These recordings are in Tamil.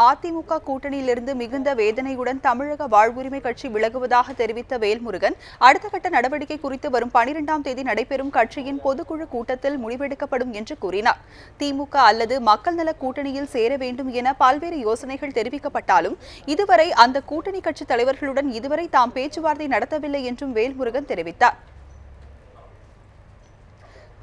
அதிமுக கூட்டணியிலிருந்து மிகுந்த வேதனையுடன் தமிழக வாழ்வுரிமை கட்சி விலகுவதாக தெரிவித்த வேல்முருகன் அடுத்த கட்ட நடவடிக்கை குறித்து வரும் 12ஆம் தேதி நடைபெறும் கட்சியின் பொதுக்குழு கூட்டத்தில் முடிவெடுக்கப்படும் என்று கூறினார். திமுக அல்லது மக்கள் நல கூட்டணியில் சேர வேண்டும் என பல்வேறு யோசனைகள் தெரிவிக்கப்பட்டாலும் இதுவரை அந்த கூட்டணி கட்சி தலைவர்களுடன் இதுவரை தாம் பேச்சுவார்த்தை நடத்தவில்லை என்றும் வேல்முருகன் தெரிவித்தார்.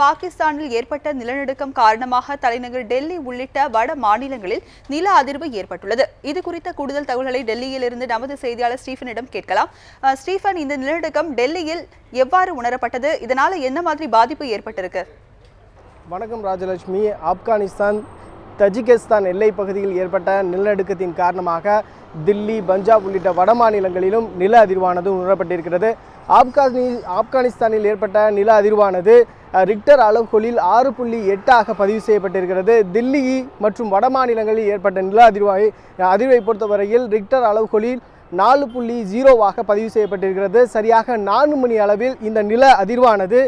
பாகிஸ்தானில் ஏற்பட்ட நிலநடுக்கம் காரணமாக தலைநகர் டெல்லி உள்ளிட்ட வட மாநிலங்களில் நில அதிர்வு ஏற்பட்டுள்ளது. இது குறித்த கூடுதல் தகவல்களை டெல்லியிலிருந்து நமது செய்தியாளர் ஸ்டீஃபனிடம் கேட்கலாம். ஸ்டீஃபன், இந்த நிலநடுக்கம் டெல்லியில் எவ்வாறு உணரப்பட்டது? இதனால என்ன மாதிரி பாதிப்பு ஏற்பட்டிருக்கு? வணக்கம் ராஜலட்சுமி. ஆப்கானிஸ்தான் தஜிகிஸ்தான் எல்லை பகுதியில் ஏற்பட்ட நிலநடுக்கத்தின் காரணமாக தில்லி, பஞ்சாப் உள்ளிட்ட வட மாநிலங்களிலும் நில அதிர்வானது உணரப்பட்டிருக்கிறது. ஆப்கானிஸ்தானில் ஏற்பட்ட நில அதிர்வானது ரிக்டர் அளவுகோலில் 6.8 பதிவு செய்யப்பட்டிருக்கிறது. தில்லி மற்றும் வட மாநிலங்களில் ஏற்பட்ட நில அதிர்வை பொறுத்தவரையில் ரிக்டர் அளவுகோலில் 4.0 பதிவு செய்யப்பட்டிருக்கிறது. சரியாக 4 மணி அளவில் இந்த நில அதிர்வானது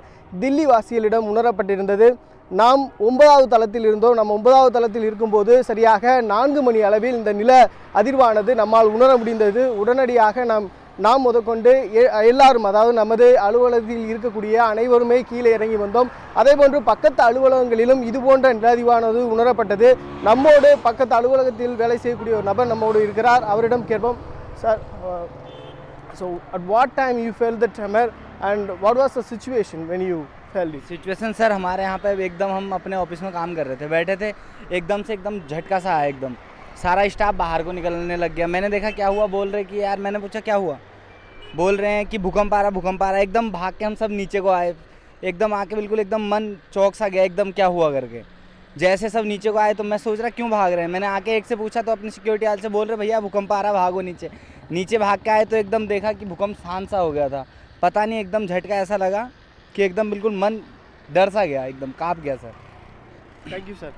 தில்லி வாசிகளிடம் உணரப்பட்டிருந்தது. நாம் 9வது தளத்தில் இருந்தோம். நம்ம 9வது தளத்தில் இருக்கும்போது சரியாக 4 மணி அளவில் இந்த நில அதிர்வானது நம்மால் உணர முடிந்தது. உடனடியாக நாம் முதற்கொண்டு எல்லாரும், அதாவது நமது அலுவலகத்தில் இருக்கக்கூடிய அனைவருமே கீழே இறங்கி வந்தோம். அதேபோன்று பக்கத்து அலுவலகங்களிலும் இதுபோன்ற நில அதிர்வானது உணரப்பட்டது. நம்மோடு பக்கத்து அலுவலகத்தில் வேலை செய்யக்கூடிய ஒரு நபர் நம்மோடு இருக்கிறார். அவரிடம் கேட்போம். Sir, so at what time you felt the tremor and what was the situation when you felt it? Situation sir, हमारे यहाँ पे एकदम हम अपने ऑफिस में काम कर रहे थे, बैठे थे, एकदम से एकदम झटका सा आया, एकदम सारा स्टाफ बाहर को निकलने लग गया. मैंने देखा क्या हुआ, बोल रहे कि यार, मैंने पूछा क्या हुआ, बोल रहे हैं कि भूकंप आ रहा. एकदम भाग के हम सब नीचे को आए. एकदम आके बिल्कुल एकदम मन चौक सा गया, एकदम क्या हुआ करके. जैसे सब नीचे को आए तो मैं सोच रहा क्यों भाग रहे हैं. मैंने आके एक से पूछा तो अपनी सिक्योरिटी वाले से बोल रहे भैया भूकंप आ रहा, भागो नीचे भाग के आए तो एकदम देखा कि भूकंप शांत सा हो गया था. पता नहीं, एकदम झटका ऐसा लगा कि एकदम बिल्कुल मन डर सा गया, एकदम काँप गया सर. Thank you sir.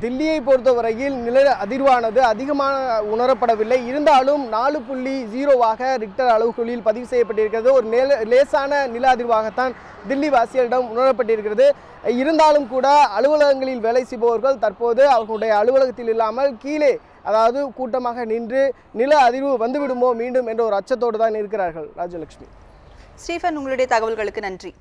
தில்லியை பொறுத்தவரையில் நில அதிர்வானது அதிகமான உணரப்படவில்லை. இருந்தாலும் 4.0 ரிக்டர் அளவுகோலில் பதிவு செய்யப்பட்டிருக்கிறது. ஒரு லேசான நில அதிர்வாகத்தான் தில்லி வாசிகளிடம் உணரப்பட்டிருக்கிறது. இருந்தாலும் கூட அலுவலகங்களில் வேலை செய்பவர்கள் தற்போது அவர்களுடைய அலுவலகத்தில் இல்லாமல் கீழே, அதாவது கூட்டமாக நின்று நில அதிர்வு வந்துவிடுமோ மீண்டும் என்ற ஒரு அச்சத்தோடு தான் இருக்கிறார்கள். ராஜலட்சுமி. ஸ்டீஃபன், உங்களுடைய தகவல்களுக்கு நன்றி.